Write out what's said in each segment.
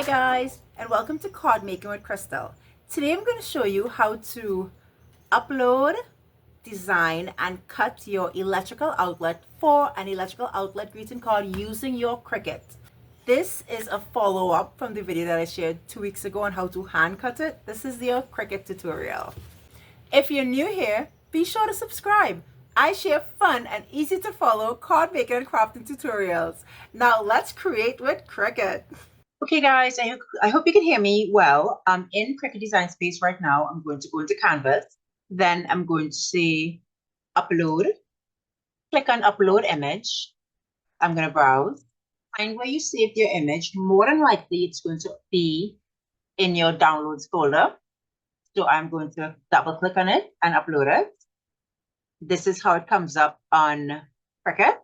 Hi guys, and welcome to Card Making with Crystal. Today I'm going to show you how to upload, design, and cut your electrical outlet for an electrical outlet greeting card using your Cricut. This is a follow-up from the video that I shared 2 weeks ago on how to hand cut it. This is your Cricut tutorial. If you're new here, be sure to subscribe. I share fun and easy to follow card making and crafting tutorials. Now let's create with Cricut. Okay guys, I hope you can hear me well. I'm in Cricut Design Space right now. I'm going to go into Canvas. Then I'm going to say upload. Click on upload image. I'm going to browse. Find where you saved your image. More than likely it's going to be in your downloads folder. So I'm going to double click on it and upload it. This is how it comes up on Cricut.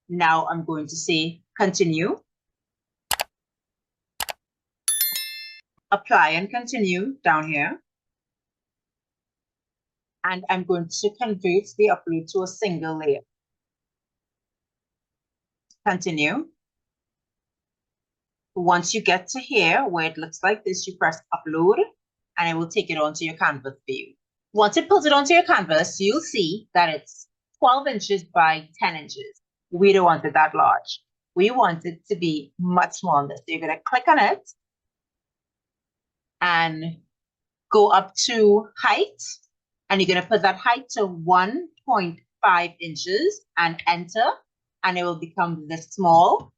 Now I'm going to say continue. Apply and continue down here. And I'm going to convert the upload to a single layer. Continue. Once you get to here where it looks like this, you press upload and it will take it onto your canvas view. Once it pulls it onto your canvas, you'll see that it's 12 inches by 10 inches. We don't want it that large. We want it to be much smaller. So you're going to click on it and go up to height, and you're going to put that height to 1.5 inches and enter, and it will become this small.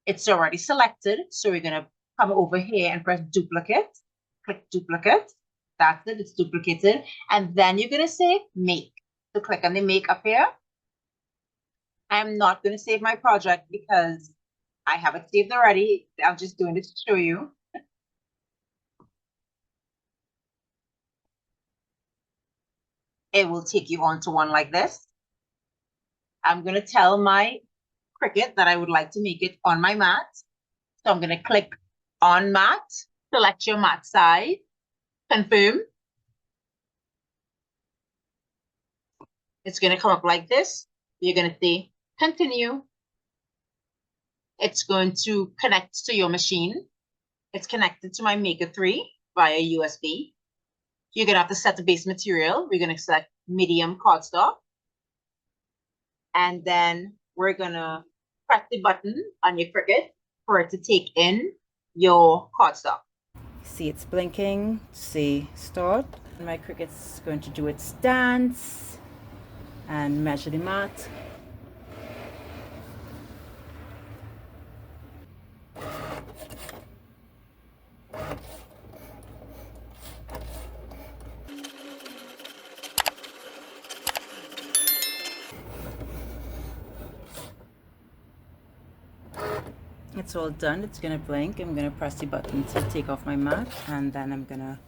It's already selected, so we're going to come over here and press duplicate. Click duplicate. That's it, it's duplicated. And then you're going to say make. So click on the make up here. I'm not going to save my project because I have it saved already. I'm just doing it to show you. It will take you onto one like this. I'm going to tell my Cricut that I would like to make it on my mat. So I'm going to click on mat, select your mat size, confirm. It's going to come up like this. You're going to say continue. It's going to connect to your machine. It's connected to my Maker 3 via USB. You're going to have to set the base material. We're going to select medium cardstock. And then we're going to press the button on your Cricut for it to take in your cardstock. See, it's blinking. See, start. And my Cricut's going to do its dance and measure the mat. It's all done. It's gonna blink. I'm gonna press the button to take off my mat, and then I'm gonna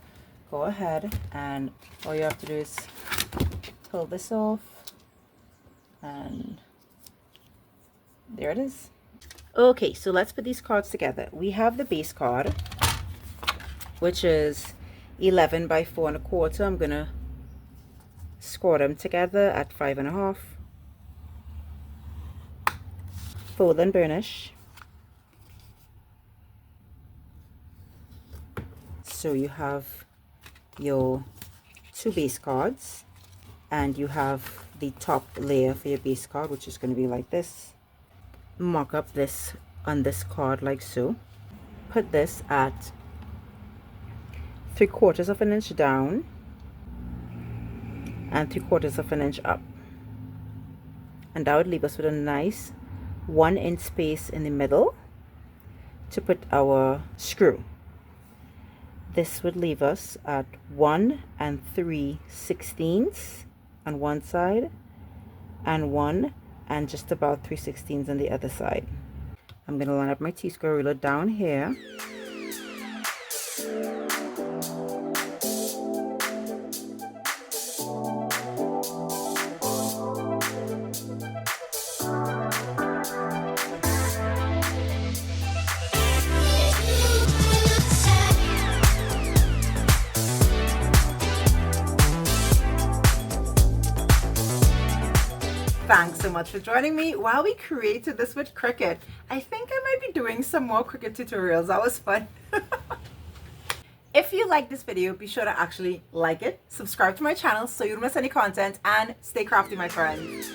go ahead, and all you have to do is pull this off, and there it is. Okay, so let's put these cards together. We have the base card, which is 11 by 4 1/4. I'm gonna score them together at 5 1/2. Fold and burnish. So you have your 2 base cards, and you have the top layer for your base card, which is going to be like this. Mark up this on this card like so. Put this at 3/4 of an inch down and 3/4 of an inch up, and that would leave us with a nice 1 inch space in the middle to put our screw. This would leave us at 1 3/16 on one side and 1 and just about 3/16 on the other side. I'm going to line up my T-square ruler down here. Thanks so much for joining me while we created this with Cricut. I think I might be doing some more Cricut tutorials. That was fun. If you like this video, be sure to actually like it, subscribe to my channel so you don't miss any content, and stay crafty, my friends.